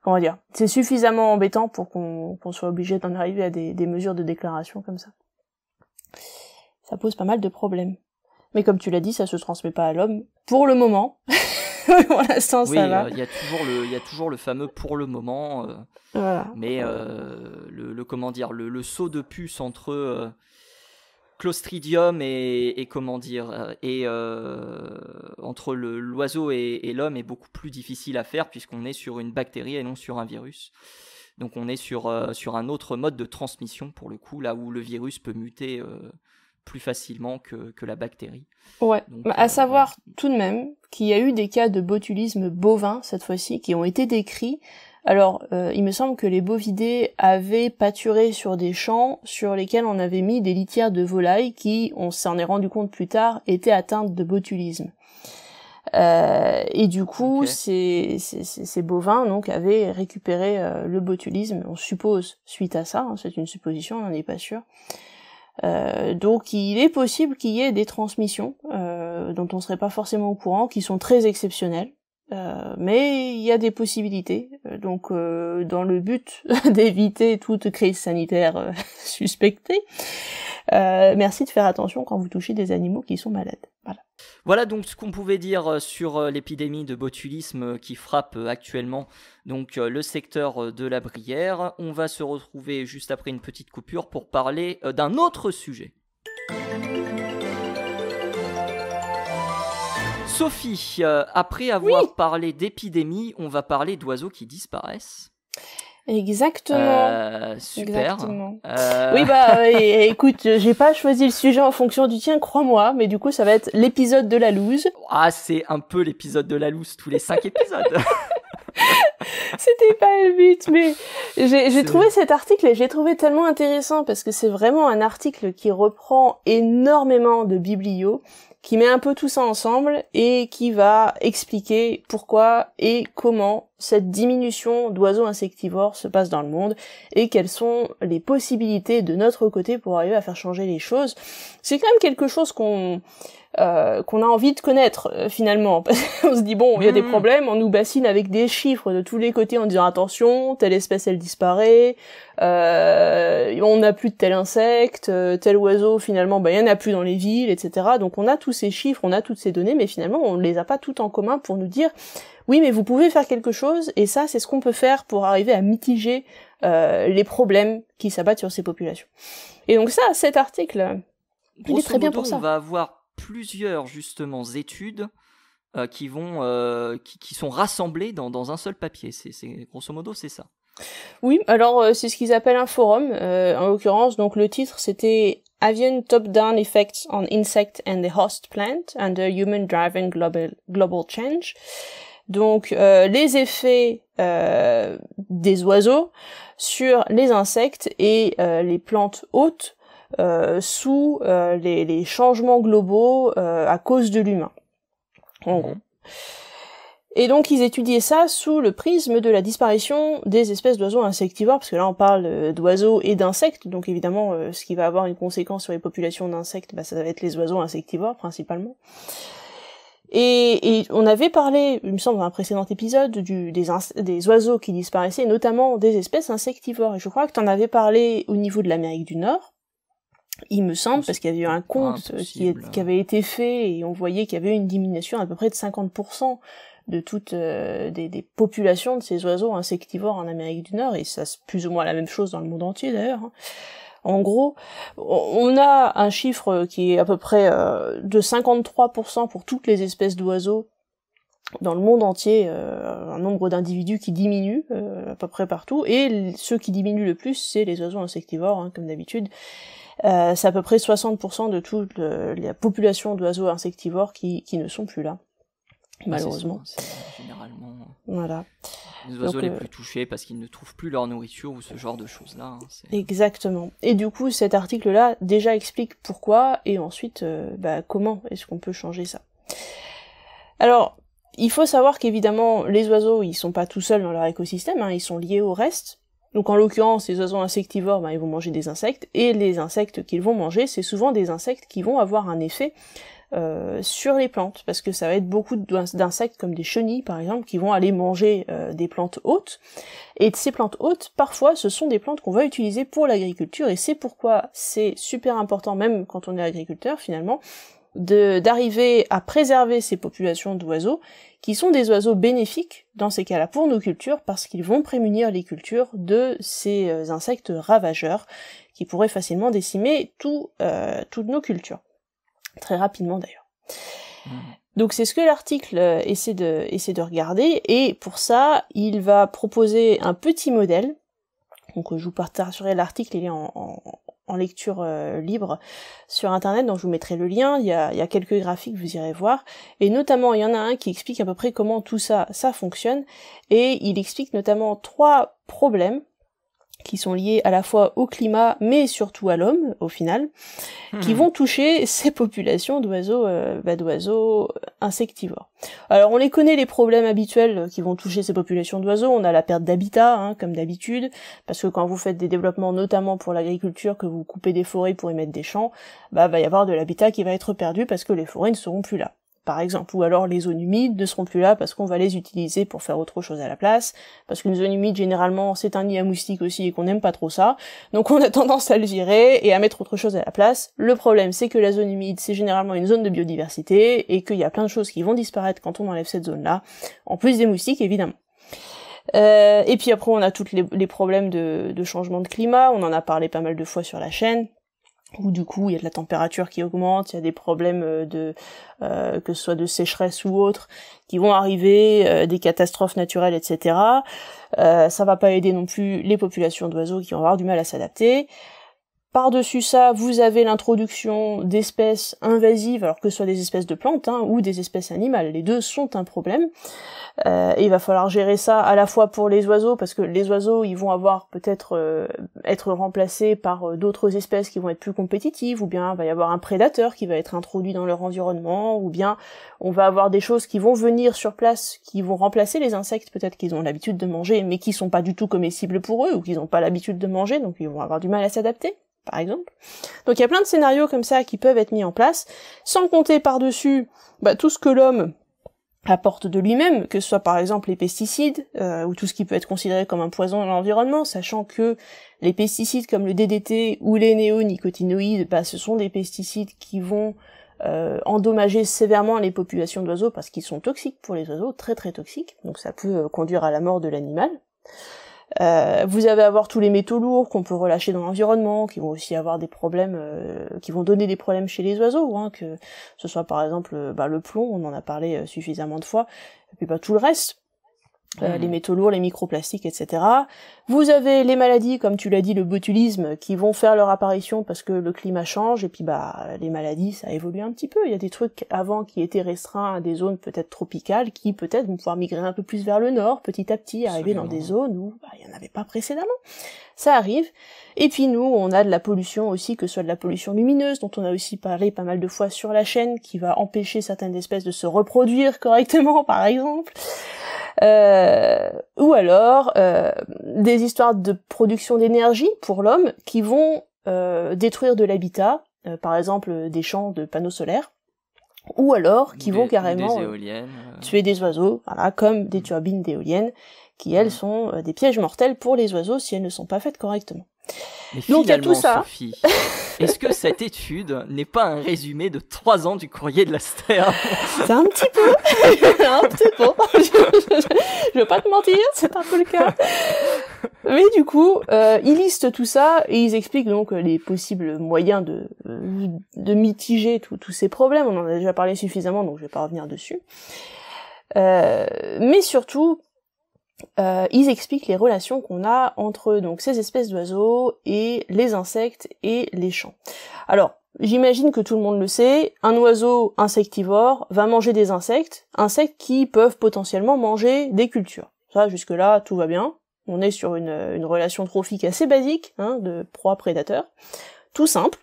comment dire, c'est suffisamment embêtant pour qu'on soit obligé d'en arriver à des mesures de déclaration comme ça. Ça pose pas mal de problèmes. Mais comme tu l'as dit, ça se transmet pas à l'homme pour le moment. Pour l'instant, ça va. Il y a toujours le fameux pour le moment. Voilà. Mais le saut de puce entre Clostridium et entre l'oiseau et l'homme est beaucoup plus difficile à faire, puisqu'on est sur une bactérie et non sur un virus. Donc on est sur un autre mode de transmission pour le coup, là où le virus peut muter plus facilement que la bactérie. Ouais. Donc, à savoir tout de même qu'il y a eu des cas de botulisme bovin cette fois-ci qui ont été décrits. Alors, il me semble que les bovidés avaient pâturé sur des champs sur lesquels on avait mis des litières de volailles qui, on s'en est rendu compte plus tard, étaient atteintes de botulisme. Et du coup, ces bovins donc avaient récupéré le botulisme, on suppose, suite à ça, hein, c'est une supposition, on n'en est pas sûr. Donc il est possible qu'il y ait des transmissions dont on serait pas forcément au courant, qui sont très exceptionnelles, mais il y a des possibilités. Donc dans le but d'éviter toute crise sanitaire suspectée, merci de faire attention quand vous touchez des animaux qui sont malades. Voilà donc ce qu'on pouvait dire sur l'épidémie de botulisme qui frappe actuellement donc le secteur de la Brière. On va se retrouver juste après une petite coupure pour parler d'un autre sujet. Sophie, après avoir parlé d'épidémie, on va parler d'oiseaux qui disparaissent. Exactement. Super. Exactement. Oui, écoute, j'ai pas choisi le sujet en fonction du tien, crois-moi, mais du coup, ça va être l'épisode de la loose. Ah, c'est un peu l'épisode de la loose tous les 5 épisodes. C'était pas le but, mais j'ai trouvé cet article et j'ai trouvé tellement intéressant parce que c'est vraiment un article qui reprend énormément de biblio, qui met un peu tout ça ensemble et qui va expliquer pourquoi et comment cette diminution d'oiseaux insectivores se passe dans le monde et quelles sont les possibilités de notre côté pour arriver à faire changer les choses. C'est quand même quelque chose qu'on a envie de connaître finalement. On se dit bon, il y a des problèmes, on nous bassine avec des chiffres de tous les côtés en disant attention, telle espèce elle disparaît, on n'a plus de tel insecte, tel oiseau finalement il y en a plus dans les villes, etc. Donc on a tous ces chiffres, on a toutes ces données, mais finalement on les a pas toutes en commun pour nous dire oui mais vous pouvez faire quelque chose et ça c'est ce qu'on peut faire pour arriver à mitiger les problèmes qui s'abattent sur ces populations. Et donc ça, cet article, il est très bien pour ça. On va avoir plusieurs justement études qui sont rassemblées dans un seul papier. C'est grosso modo c'est ça. Oui, alors c'est ce qu'ils appellent un forum. En l'occurrence, donc le titre c'était Avian Top-Down Effects on Insect and the Host Plant under Human Driven Global Change. Donc les effets des oiseaux sur les insectes et les plantes hôtes sous les changements globaux à cause de l'humain. En gros. Et donc ils étudiaient ça sous le prisme de la disparition des espèces d'oiseaux insectivores, parce que là on parle d'oiseaux et d'insectes, donc évidemment ce qui va avoir une conséquence sur les populations d'insectes, ça va être les oiseaux insectivores principalement. Et on avait parlé, il me semble, dans un précédent épisode, des oiseaux qui disparaissaient, notamment des espèces insectivores. Et je crois que tu en avais parlé au niveau de l'Amérique du Nord, il me semble, parce qu'il y avait eu un compte qui avait été fait, et on voyait qu'il y avait une diminution à peu près de 50% de toutes des populations de ces oiseaux insectivores en Amérique du Nord, et ça c'est plus ou moins la même chose dans le monde entier d'ailleurs. En gros, on a un chiffre qui est à peu près de 53% pour toutes les espèces d'oiseaux dans le monde entier, un nombre d'individus qui diminue à peu près partout, et ceux qui diminuent le plus, c'est les oiseaux insectivores, hein, comme d'habitude. C'est à peu près 60% de toute la population d'oiseaux insectivores qui ne sont plus là, malheureusement. C'est généralement voilà. les oiseaux les plus touchés parce qu'ils ne trouvent plus leur nourriture ou ce genre de choses-là. Hein, exactement. Et du coup, cet article-là déjà explique pourquoi et ensuite comment est-ce qu'on peut changer ça. Alors, il faut savoir qu'évidemment, les oiseaux, ils sont pas tout seuls dans leur écosystème, hein, ils sont liés au reste. Donc en l'occurrence, les oiseaux insectivores, ils vont manger des insectes, et les insectes qu'ils vont manger, c'est souvent des insectes qui vont avoir un effet sur les plantes, parce que ça va être beaucoup d'insectes comme des chenilles par exemple qui vont aller manger des plantes hôtes, et ces plantes hôtes parfois ce sont des plantes qu'on va utiliser pour l'agriculture, et c'est pourquoi c'est super important, même quand on est agriculteur finalement, d'arriver à préserver ces populations d'oiseaux qui sont des oiseaux bénéfiques dans ces cas-là pour nos cultures, parce qu'ils vont prémunir les cultures de ces insectes ravageurs qui pourraient facilement décimer toutes nos cultures. Très rapidement d'ailleurs. Donc c'est ce que l'article essaie de regarder, et pour ça, il va proposer un petit modèle. Donc je vous partagerai l'article, il est en lecture libre sur internet, donc je vous mettrai le lien, il y a quelques graphiques, vous irez voir, et notamment il y en a un qui explique à peu près comment tout ça fonctionne, et il explique notamment 3 problèmes qui sont liés à la fois au climat, mais surtout à l'homme, au final, qui vont toucher ces populations d'oiseaux insectivores. Alors, on les connaît, les problèmes habituels qui vont toucher ces populations d'oiseaux. On a la perte d'habitat, hein, comme d'habitude, parce que quand vous faites des développements, notamment pour l'agriculture, que vous coupez des forêts pour y mettre des champs, va y avoir de l'habitat qui va être perdu parce que les forêts ne seront plus là, par exemple, ou alors les zones humides ne seront plus là parce qu'on va les utiliser pour faire autre chose à la place, parce qu'une zone humide, généralement, c'est un nid à moustiques aussi et qu'on n'aime pas trop ça, donc on a tendance à le virer et à mettre autre chose à la place. Le problème, c'est que la zone humide, c'est généralement une zone de biodiversité et qu'il y a plein de choses qui vont disparaître quand on enlève cette zone-là, en plus des moustiques, évidemment. Et puis après, on a tous les problèmes de changement de climat, on en a parlé pas mal de fois sur la chaîne, où du coup il y a de la température qui augmente, il y a des problèmes que ce soit de sécheresse ou autre qui vont arriver, des catastrophes naturelles, etc. Ça va pas aider non plus les populations d'oiseaux qui vont avoir du mal à s'adapter. Par-dessus ça, vous avez l'introduction d'espèces invasives, alors que ce soit des espèces de plantes ou des espèces animales. Les deux sont un problème. Et il va falloir gérer ça à la fois pour les oiseaux, parce que les oiseaux, ils vont avoir peut-être être remplacés par d'autres espèces qui vont être plus compétitives, ou bien il va y avoir un prédateur qui va être introduit dans leur environnement, ou bien on va avoir des choses qui vont venir sur place, qui vont remplacer les insectes peut-être qu'ils ont l'habitude de manger, mais qui sont pas du tout comestibles pour eux, ou qu'ils n'ont pas l'habitude de manger, donc ils vont avoir du mal à s'adapter, par exemple. Donc il y a plein de scénarios comme ça qui peuvent être mis en place, sans compter par-dessus tout ce que l'homme apporte de lui-même, que ce soit par exemple les pesticides, ou tout ce qui peut être considéré comme un poison dans l'environnement, sachant que les pesticides comme le DDT ou les néonicotinoïdes, ce sont des pesticides qui vont endommager sévèrement les populations d'oiseaux parce qu'ils sont toxiques pour les oiseaux, très très toxiques, donc ça peut conduire à la mort de l'animal. Vous allez avoir tous les métaux lourds qu'on peut relâcher dans l'environnement, qui vont aussi avoir des problèmes, qui vont donner des problèmes chez les oiseaux, que ce soit par exemple le plomb, on en a parlé suffisamment de fois, et puis tout le reste, les métaux lourds, les microplastiques, etc. Vous avez les maladies, comme tu l'as dit, le botulisme, qui vont faire leur apparition parce que le climat change, et puis les maladies, ça évolue un petit peu. Il y a des trucs avant qui étaient restreints à des zones peut-être tropicales, qui peut-être vont pouvoir migrer un peu plus vers le nord, petit à petit, arriver dans des zones où il n'y en avait pas précédemment. Ça arrive. Et puis nous, on a de la pollution aussi, que ce soit de la pollution lumineuse, dont on a aussi parlé pas mal de fois sur la chaîne, qui va empêcher certaines espèces de se reproduire correctement, par exemple. Ou alors des histoires de production d'énergie pour l'homme qui vont détruire de l'habitat, par exemple des champs de panneaux solaires, ou alors qui vont carrément tuer des oiseaux, comme des turbines d'éoliennes, qui elles sont des pièges mortels pour les oiseaux si elles ne sont pas faites correctement. Mais donc il y a finalement, tout ça. Sophie, est-ce que cette étude n'est pas un résumé de 3 ans du courrier de la Sterne? C'est un petit peu, un petit peu. Je vais pas te mentir, c'est un peu le cas. Mais du coup, ils listent tout ça et ils expliquent donc les possibles moyens de mitiger tous ces problèmes. On en a déjà parlé suffisamment, donc je vais pas revenir dessus. Mais surtout, ils expliquent les relations qu'on a entre donc ces espèces d'oiseaux et les insectes et les champs. Alors, j'imagine que tout le monde le sait, un oiseau insectivore va manger des insectes qui peuvent potentiellement manger des cultures. Ça, jusque-là, tout va bien. On est sur une relation trophique assez basique, hein, de proie-prédateur. Tout simple,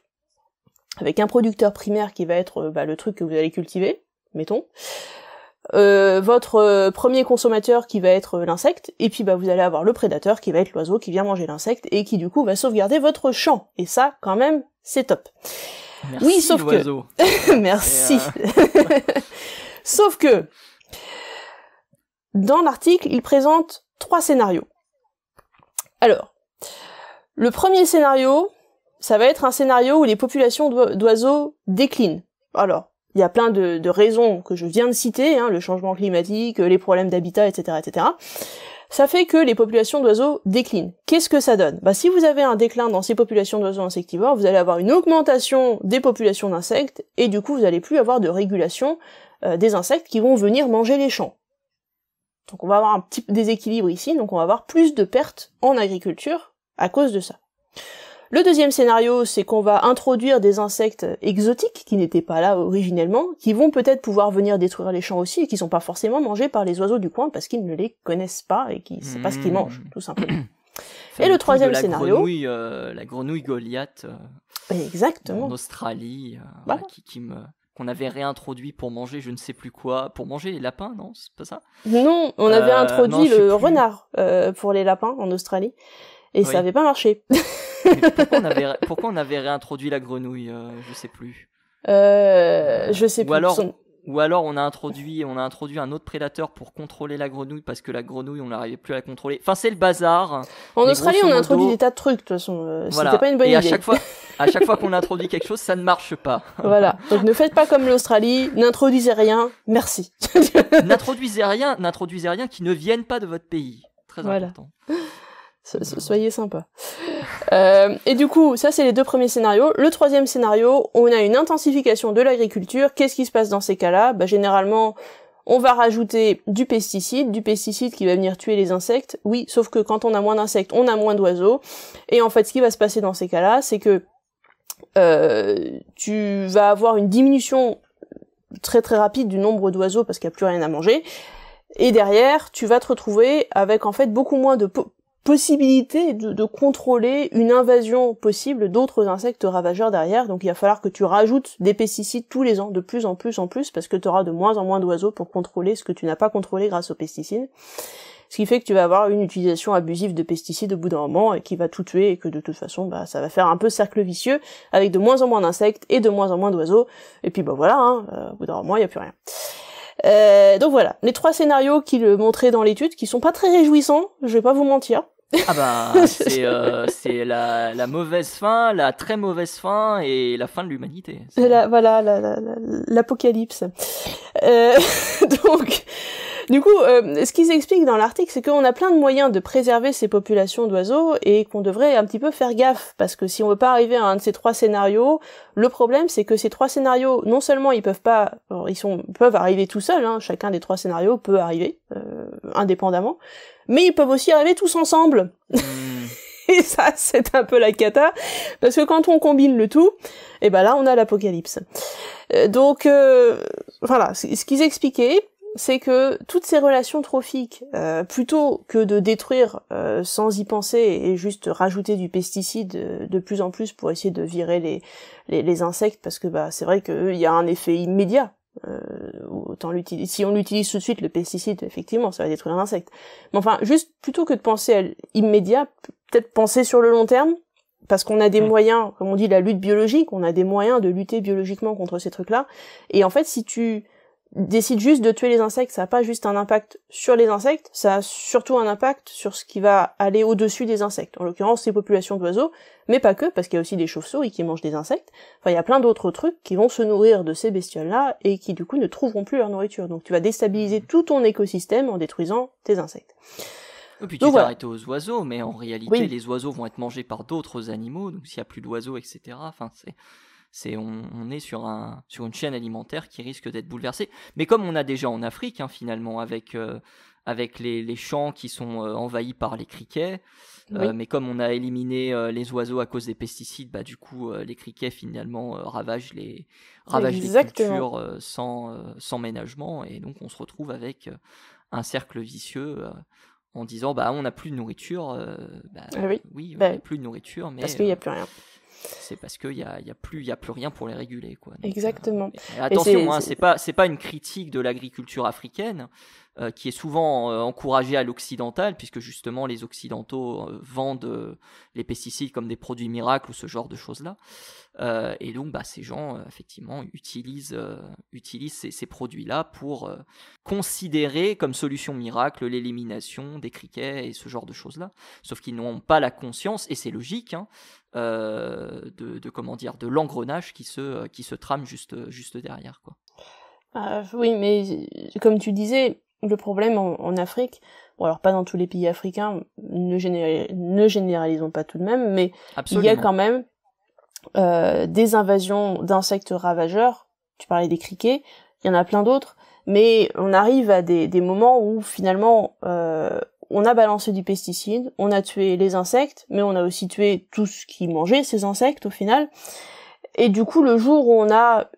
avec un producteur primaire qui va être le truc que vous allez cultiver, mettons. Votre premier consommateur qui va être l'insecte, et puis vous allez avoir le prédateur qui va être l'oiseau qui vient manger l'insecte et qui du coup va sauvegarder votre champ. Et ça, quand même, c'est top. Merci, oui, sauf l'oiseau. que... Merci. Sauf que, dans l'article, il présente 3 scénarios. Alors, le premier scénario, ça va être un scénario où les populations d'oiseaux déclinent. Alors, il y a plein de raisons que je viens de citer, hein, le changement climatique, les problèmes d'habitat, etc., etc. Ça fait que les populations d'oiseaux déclinent. Qu'est-ce que ça donne ? Si vous avez un déclin dans ces populations d'oiseaux insectivores, vous allez avoir une augmentation des populations d'insectes, et du coup, vous n'allez plus avoir de régulation des insectes qui vont venir manger les champs. Donc on va avoir un petit déséquilibre ici, donc on va avoir plus de pertes en agriculture à cause de ça. Le deuxième scénario, c'est qu'on va introduire des insectes exotiques qui n'étaient pas là originellement, qui vont peut-être pouvoir venir détruire les champs aussi, et qui sont pas forcément mangés par les oiseaux du coin parce qu'ils ne les connaissent pas et qu'ils savent pas ce qu'ils mangent, tout simplement. Et le troisième scénario... la grenouille Goliath exactement. En Australie, Voilà. qu'on avait réintroduit pour manger je ne sais plus quoi, pour manger les lapins, non? C'est pas ça? Non, on avait introduit le renard pour les lapins en Australie, et ça avait pas marché. Pourquoi on avait réintroduit la grenouille, je sais plus. Je sais plus. Ou alors on a introduit un autre prédateur pour contrôler la grenouille parce que la grenouille on n'arrivait plus à la contrôler. Enfin c'est le bazar. En Australie on a introduit des tas de trucs de toute façon. Voilà. C'était pas une bonne idée. À chaque fois qu'on introduit quelque chose ça ne marche pas. Voilà. Donc ne faites pas comme l'Australie, n'introduisez rien, merci. N'introduisez rien qui ne vienne pas de votre pays. Très important. Soyez sympa. Et du coup, ça c'est les 2 premiers scénarios. Le troisième scénario, on a une intensification de l'agriculture. Qu'est-ce qui se passe dans ces cas-là ? Généralement, on va rajouter du pesticide qui va venir tuer les insectes. Oui, sauf que quand on a moins d'insectes, on a moins d'oiseaux. Et en fait, ce qui va se passer dans ces cas-là, c'est que tu vas avoir une diminution très très rapide du nombre d'oiseaux parce qu'il n'y a plus rien à manger. Et derrière, tu vas te retrouver avec en fait beaucoup moins de possibilité de contrôler une invasion possible d'autres insectes ravageurs derrière, donc il va falloir que tu rajoutes des pesticides tous les ans, de plus en plus, parce que tu auras de moins en moins d'oiseaux pour contrôler ce que tu n'as pas contrôlé grâce aux pesticides, ce qui fait que tu vas avoir une utilisation abusive de pesticides au bout d'un moment, et qui va tout tuer, et que de toute façon, ça va faire un peu cercle vicieux, avec de moins en moins d'insectes, et de moins en moins d'oiseaux, et puis voilà, au bout d'un moment, il n'y a plus rien. Donc voilà, les 3 scénarios qu'il montrait dans l'étude, qui sont pas très réjouissants, je vais pas vous mentir. C'est la mauvaise fin, la très mauvaise fin et la fin de l'humanité. L'apocalypse. Donc, du coup, ce qu'ils expliquent dans l'article, c'est qu'on a plein de moyens de préserver ces populations d'oiseaux et qu'on devrait un petit peu faire gaffe, parce que si on veut pas arriver à un de ces 3 scénarios, le problème c'est que ces 3 scénarios, non seulement ils peuvent arriver tout seuls, hein, chacun des 3 scénarios peut arriver indépendamment, mais ils peuvent aussi arriver tous ensemble. Et ça, c'est un peu la cata, parce que quand on combine le tout, là on a l'apocalypse. Donc voilà, ce qu'ils expliquaient, c'est que toutes ces relations trophiques, plutôt que de détruire sans y penser et juste rajouter du pesticide de plus en plus pour essayer de virer les insectes, parce que c'est vrai qu'il y a un effet immédiat. Si on l'utilise tout de suite, le pesticide, effectivement, ça va détruire l'insecte. Mais enfin, juste plutôt que de penser à l'immédiat, peut-être penser sur le long terme, parce qu'on a des moyens, comme on dit, la lutte biologique, on a des moyens de lutter biologiquement contre ces trucs-là. Et en fait, si tu décide juste de tuer les insectes, ça n'a pas juste un impact sur les insectes, ça a surtout un impact sur ce qui va aller au-dessus des insectes. En l'occurrence, les populations d'oiseaux, mais pas que, parce qu'il y a aussi des chauves-souris qui mangent des insectes. Enfin, il y a plein d'autres trucs qui vont se nourrir de ces bestioles-là et qui, du coup, ne trouveront plus leur nourriture. Donc, tu vas déstabiliser tout ton écosystème en détruisant tes insectes. Et puis tu t'es arrêté aux oiseaux, mais en réalité, les oiseaux vont être mangés par d'autres animaux, donc s'il n'y a plus d'oiseaux, etc., enfin, on est sur une chaîne alimentaire qui risque d'être bouleversée. Mais comme on a déjà en Afrique, hein, finalement, avec les champs qui sont envahis par les criquets, mais comme on a éliminé les oiseaux à cause des pesticides, bah du coup les criquets finalement ravagent les cultures sans ménagement, et donc on se retrouve avec un cercle vicieux en disant bah on n'a plus de nourriture, on n'a plus de nourriture, mais parce qu'il n'y a plus rien. C'est parce qu'il y a plus rien pour les réguler, quoi. Donc, exactement. Attention, c'est pas une critique de l'agriculture africaine qui est souvent encouragée à l'occidental, puisque justement les occidentaux vendent les pesticides comme des produits miracles ou ce genre de choses-là. Et donc ces gens effectivement utilisent ces produits-là pour considérer comme solution miracle l'élimination des criquets et ce genre de choses-là. Sauf qu'ils n'ont pas la conscience, et c'est logique, hein, de l'engrenage qui se trame juste derrière, quoi. Oui, mais comme tu disais, le problème en Afrique, bon alors pas dans tous les pays africains, ne généralisons pas tout de même, mais Absolument. Il y a quand même des invasions d'insectes ravageurs. Tu parlais des criquets, il y en a plein d'autres, mais on arrive à des moments où finalement on a balancé du pesticide, on a tué les insectes, mais on a aussi tué tout ce qui mangeait ces insectes au final. Et du coup, le jour où on a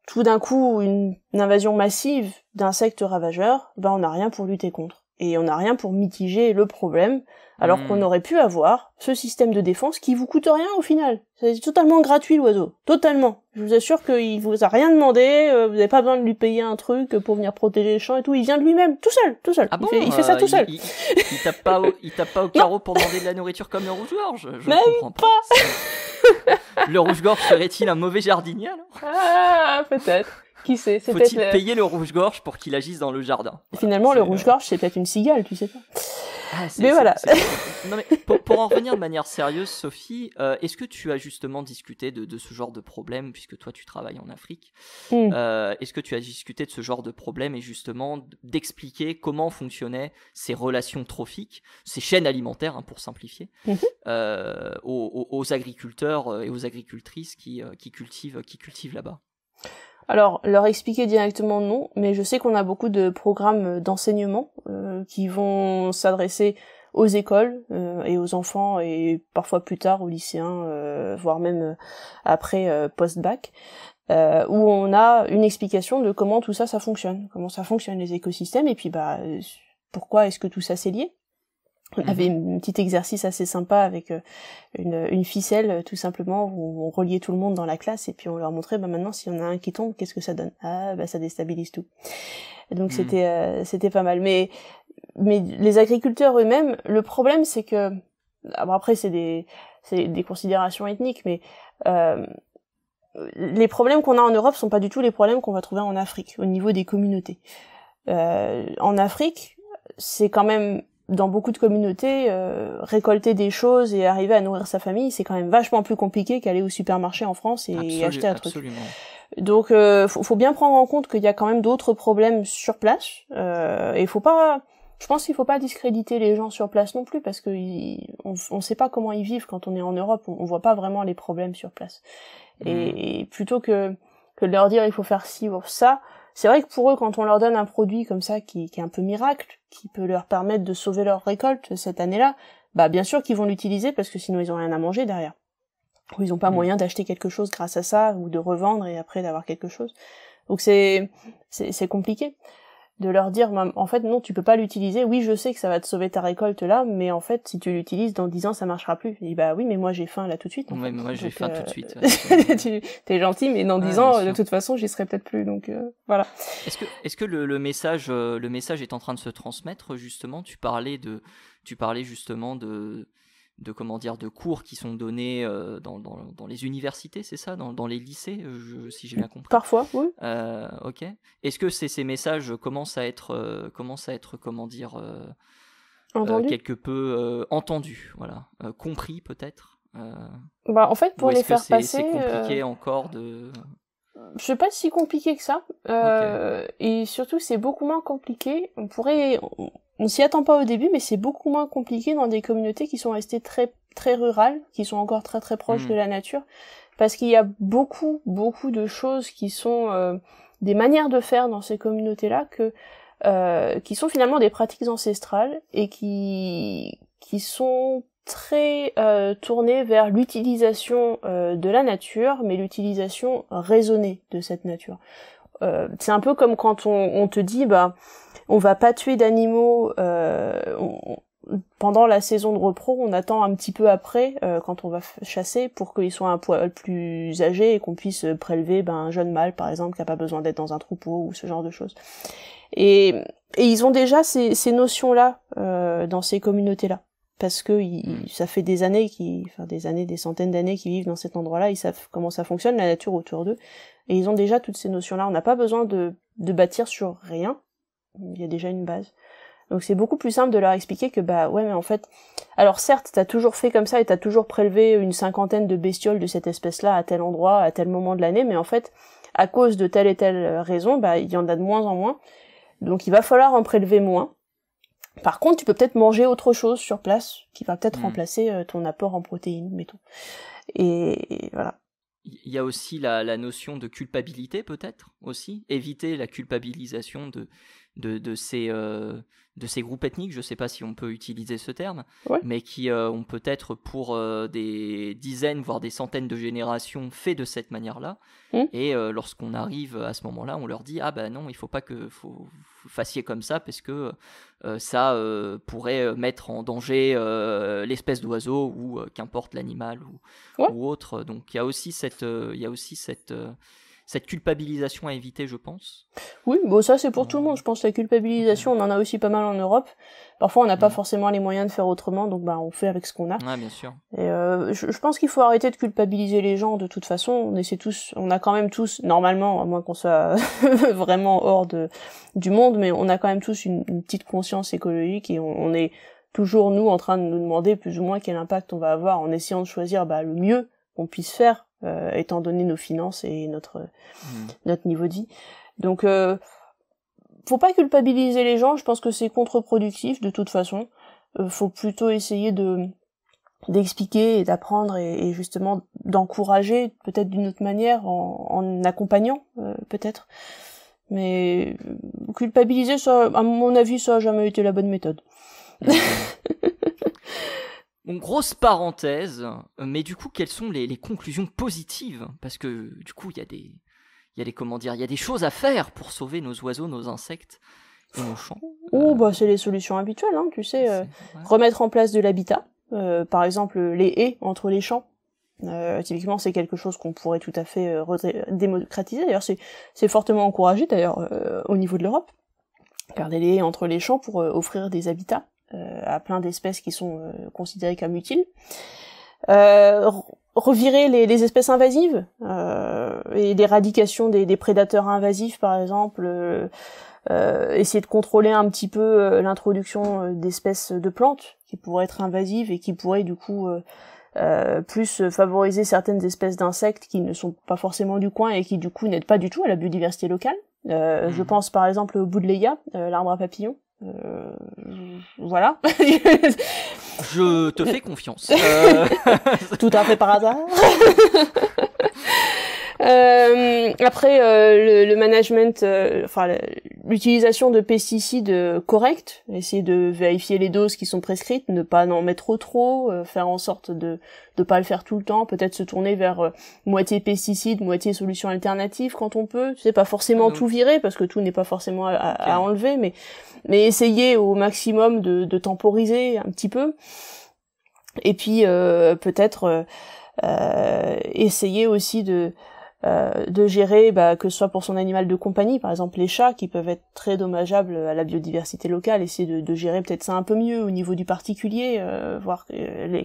tout d'un coup une invasion massive d'insectes ravageurs, on n'a rien pour lutter contre. Et on n'a rien pour mitiger le problème, alors qu'on aurait pu avoir ce système de défense qui vous coûte rien au final. C'est totalement gratuit, l'oiseau. Totalement. Je vous assure qu'il vous a rien demandé, vous n'avez pas besoin de lui payer un truc pour venir protéger les champs et tout, il vient de lui-même, tout seul. Ah il fait ça tout seul. Il tape pas au carreau pour demander de la nourriture comme le rouge-gorge. Je Même comprends pas. Le rouge-gorge serait-il un mauvais jardinier, alors ? Ah, peut-être. Qui sait, c'est Faut-il payer le rouge-gorge pour qu'il agisse dans le jardin ? Finalement, le rouge-gorge, c'est peut-être une cigale, tu sais pas. Mais voilà. Non, mais pour en revenir de manière sérieuse, Sophie, est-ce que tu as justement discuté de ce genre de problème, puisque toi tu travailles en Afrique, est-ce que tu as discuté de ce genre de problème et justement d'expliquer comment fonctionnaient ces relations trophiques, ces chaînes alimentaires, hein, pour simplifier, aux agriculteurs et aux agricultrices qui cultivent là-bas ? Alors, leur expliquer directement non, mais je sais qu'on a beaucoup de programmes d'enseignement qui vont s'adresser aux écoles et aux enfants, et parfois plus tard aux lycéens, voire même après post-bac, où on a une explication de comment tout ça fonctionne, comment ça fonctionne les écosystèmes, et puis pourquoi est-ce que tout ça c'est lié. On avait un petit exercice assez sympa avec une ficelle, tout simplement, où on reliait tout le monde dans la classe, et puis on leur montrait, maintenant, s'il y en a un qui tombe, qu'est-ce que ça donne ? Ah, ça déstabilise tout. Donc c'était pas mal. Mais les agriculteurs eux-mêmes, le problème, c'est que, après, c'est des considérations ethniques, mais les problèmes qu'on a en Europe sont pas du tout les problèmes qu'on va trouver en Afrique, au niveau des communautés. En Afrique, c'est quand même, dans beaucoup de communautés, récolter des choses et arriver à nourrir sa famille, c'est quand même vachement plus compliqué qu'aller au supermarché en France et acheter un truc. Absolument. Donc, faut bien prendre en compte qu'il y a quand même d'autres problèmes sur place. Et je pense qu'il faut pas discréditer les gens sur place non plus, parce que on sait pas comment ils vivent quand on est en Europe. On voit pas vraiment les problèmes sur place. Et plutôt que de leur dire il faut faire ci ou ça, c'est vrai que pour eux, quand on leur donne un produit comme ça qui est un peu miracle, qui peut leur permettre de sauver leur récolte cette année-là, bien sûr qu'ils vont l'utiliser, parce que sinon ils ont rien à manger derrière. Ou ils ont pas moyen d'acheter quelque chose grâce à ça, ou de revendre et après d'avoir quelque chose. Donc c'est compliqué de leur dire, en fait non, tu peux pas l'utiliser, oui je sais que ça va te sauver ta récolte là, mais en fait si tu l'utilises dans 10 ans ça marchera plus. Et oui, mais moi j'ai faim là tout de suite. Ouais, mais moi j'ai faim tout de suite. T'es gentil, mais dans 10 ans de toute façon j'y serai peut-être plus, donc voilà. Est-ce que le message est en train de se transmettre justement ? Tu parlais justement comment dire, de cours qui sont donnés dans les universités, c'est ça, dans les lycées, si j'ai bien compris. Parfois, oui. Ok. Est-ce que ces messages commencent à être comment dire, quelque peu entendus, voilà, compris peut-être. En fait, pour les faire passer, c'est compliqué encore de. Je sais pas si compliqué que ça. Okay. Et surtout, c'est beaucoup moins compliqué. On s'y attend pas au début, mais c'est beaucoup moins compliqué dans des communautés qui sont restées très très rurales, qui sont encore très très proches de la nature, parce qu'il y a beaucoup de choses qui sont des manières de faire dans ces communautés-là qui sont finalement des pratiques ancestrales et qui sont très tournées vers l'utilisation de la nature, mais l'utilisation raisonnée de cette nature. C'est un peu comme quand on te dit on va pas tuer d'animaux pendant la saison de repros, on attend un petit peu après quand on va chasser pour qu'ils soient un poil plus âgés et qu'on puisse prélever un jeune mâle par exemple qui a pas besoin d'être dans un troupeau ou ce genre de choses. Et ils ont déjà ces notions-là dans ces communautés-là. Parce que ça fait des centaines d'années qu'ils vivent dans cet endroit-là, ils savent comment ça fonctionne, la nature autour d'eux, et ils ont déjà toutes ces notions-là. On n'a pas besoin de bâtir sur rien, il y a déjà une base. Donc c'est beaucoup plus simple de leur expliquer que ouais, mais en fait, alors certes, t'as toujours fait comme ça et t'as toujours prélevé une 50aine de bestioles de cette espèce-là à tel endroit, à tel moment de l'année, mais en fait, à cause de telle et telle raison, il y en a de moins en moins, donc il va falloir en prélever moins. Par contre, tu peux peut-être manger autre chose sur place qui va peut-être remplacer ton apport en protéines, mettons. Et voilà. Il y a aussi la notion de culpabilité, peut-être, aussi. Éviter la culpabilisation de ces groupes ethniques, je ne sais pas si on peut utiliser ce terme, mais qui ont peut-être pour des dizaines, voire des centaines de générations fait de cette manière-là. Et lorsqu'on arrive à ce moment-là, on leur dit « Ah ben non, il ne faut pas que vous fassiez comme ça parce que ça pourrait mettre en danger l'espèce d'oiseau ou qu'importe l'animal ou autre. » Donc il y a aussi cette culpabilisation à éviter, je pense. Oui, ça c'est pour tout le monde. Je pense que la culpabilisation, on en a aussi pas mal en Europe. Parfois, on n'a pas forcément les moyens de faire autrement, donc on fait avec ce qu'on a. Ouais, bien sûr. Et je pense qu'il faut arrêter de culpabiliser les gens. De toute façon, on a quand même tous, normalement, à moins qu'on soit vraiment hors du monde, mais on a quand même tous une petite conscience écologique et on est toujours nous en train de nous demander plus ou moins quel impact on va avoir en essayant de choisir le mieux qu'on puisse faire. Étant donné nos finances et notre niveau de vie. Donc faut pas culpabiliser les gens, je pense que c'est contre-productif de toute façon. Faut plutôt essayer d'expliquer et d'apprendre et justement d'encourager peut-être d'une autre manière en accompagnant peut-être. Mais culpabiliser, ça, à mon avis, ça a jamais été la bonne méthode. Bon, grosse parenthèse, mais du coup, quelles sont les conclusions positives ? Parce que du coup, il y a des choses à faire pour sauver nos oiseaux, nos insectes et nos champs. C'est les solutions habituelles, hein, tu sais, remettre en place de l'habitat, par exemple les haies entre les champs. Typiquement, c'est quelque chose qu'on pourrait tout à fait démocratiser. D'ailleurs, c'est fortement encouragé d'ailleurs au niveau de l'Europe. Faire des haies entre les champs pour offrir des habitats à plein d'espèces qui sont considérées comme utiles. Revirer les espèces invasives et l'éradication des prédateurs invasifs, par exemple. Essayer de contrôler un petit peu l'introduction d'espèces de plantes qui pourraient être invasives et qui pourraient du coup plus favoriser certaines espèces d'insectes qui ne sont pas forcément du coin et qui du coup n'aident pas du tout à la biodiversité locale. Je pense par exemple au Buddleia, l'arbre à papillons. Voilà. Je te fais confiance. Tout à fait par hasard. Après le management, l'utilisation de pesticides corrects, essayer de vérifier les doses qui sont prescrites, ne pas en mettre trop, faire en sorte de pas le faire tout le temps, peut-être se tourner vers moitié pesticides, moitié solutions alternatives quand on peut, tu sais, pas forcément tout virer parce que tout n'est pas forcément à enlever, mais essayer au maximum de temporiser un petit peu. Et puis peut-être essayer aussi de de gérer, que ce soit pour son animal de compagnie, par exemple les chats qui peuvent être très dommageables à la biodiversité locale, essayer de gérer peut-être ça un peu mieux au niveau du particulier, voir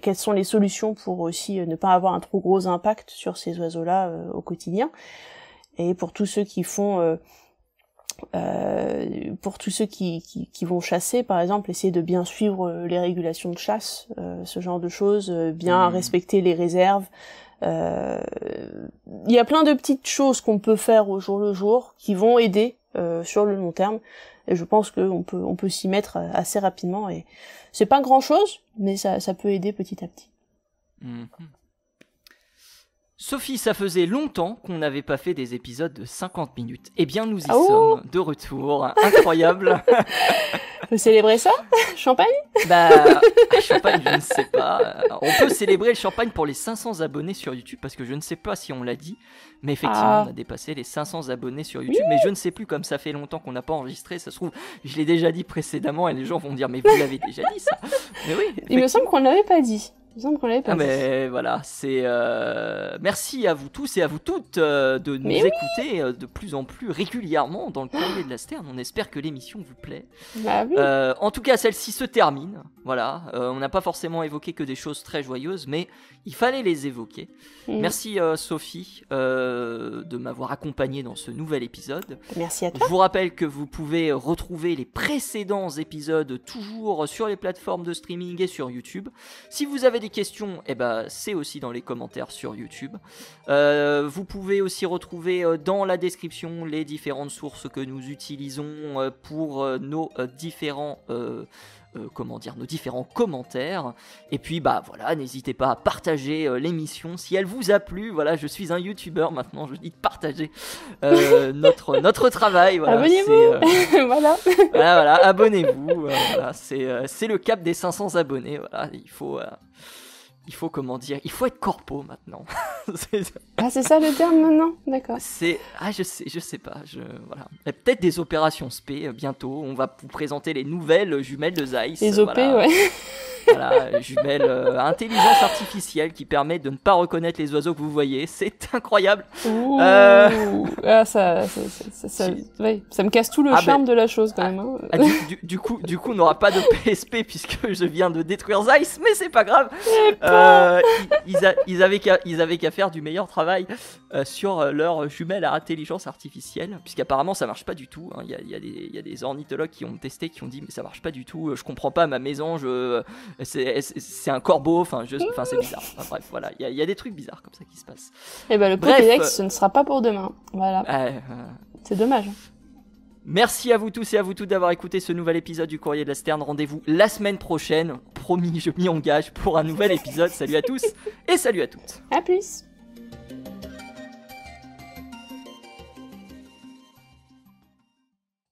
quelles sont les solutions pour aussi ne pas avoir un trop gros impact sur ces oiseaux-là au quotidien. Et pour tous ceux qui font pour tous ceux qui vont chasser, par exemple, essayer de bien suivre les régulations de chasse, ce genre de choses, bien respecter les réserves. Il y a plein de petites choses qu'on peut faire au jour le jour qui vont aider sur le long terme, et je pense qu'on peut s'y mettre assez rapidement, et c'est pas grand chose, mais ça peut aider petit à petit. Sophie, ça faisait longtemps qu'on n'avait pas fait des épisodes de 50 minutes. Eh bien, nous y sommes, de retour. Incroyable. On peut célébrer ça? Champagne? Champagne, je ne sais pas. On peut célébrer le champagne pour les 500 abonnés sur YouTube, parce que je ne sais pas si on l'a dit, mais effectivement, on a dépassé les 500 abonnés sur YouTube. Mais je ne sais plus, comme ça fait longtemps qu'on n'a pas enregistré, ça se trouve, je l'ai déjà dit précédemment, et les gens vont me dire, mais vous l'avez déjà dit, ça. Mais oui. Il me semble qu'on ne l'avait pas dit. Mais voilà, c'est merci à vous tous et à vous toutes de nous écouter de plus en plus régulièrement dans le Courrier de la Sterne. On espère que l'émission vous plaît. En tout cas, celle-ci se termine. Voilà, on n'a pas forcément évoqué que des choses très joyeuses, mais il fallait les évoquer. Merci Sophie de m'avoir accompagné dans ce nouvel épisode. Merci à toi. Je vous rappelle que vous pouvez retrouver les précédents épisodes toujours sur les plateformes de streaming et sur YouTube. Si vous avez des questions, c'est aussi dans les commentaires sur YouTube. Vous pouvez aussi retrouver dans la description les différentes sources que nous utilisons pour nos différents nos différents commentaires. Et puis voilà, n'hésitez pas à partager l'émission si elle vous a plu. Voilà, je suis un youtubeur maintenant, je dis de partager notre travail. Voilà, abonnez-vous. voilà, abonnez-vous. Voilà, c'est le cap des 500 abonnés. Voilà, il faut être corpo maintenant. C'est ça le terme maintenant, d'accord. Je sais pas, voilà. Il y a peut-être des opérations spé bientôt. On va vous présenter les nouvelles jumelles de Zeiss. Les OP, ouais. Voilà, jumelle intelligence artificielle qui permet de ne pas reconnaître les oiseaux que vous voyez. C'est incroyable. Ça me casse tout le charme de la chose quand même. Du coup, on n'aura pas de PSP puisque je viens de détruire Zeiss, mais c'est pas grave. Ils avaient qu'à faire du meilleur travail sur leur jumelle à intelligence artificielle, puisqu'apparemment ça marche pas du tout. Il y a des ornithologues qui ont testé, qui ont dit mais ça marche pas du tout. Je comprends pas, ma mésange. C'est un corbeau, c'est bizarre. Bref, voilà, il y a des trucs bizarres comme ça qui se passent. Et le Pokédex, ce ne sera pas pour demain. Voilà. C'est dommage. Merci à vous tous et à vous toutes d'avoir écouté ce nouvel épisode du Courrier de la Sterne. Rendez-vous la semaine prochaine. Promis, je m'y engage pour un nouvel épisode. Salut à tous et salut à toutes. À plus.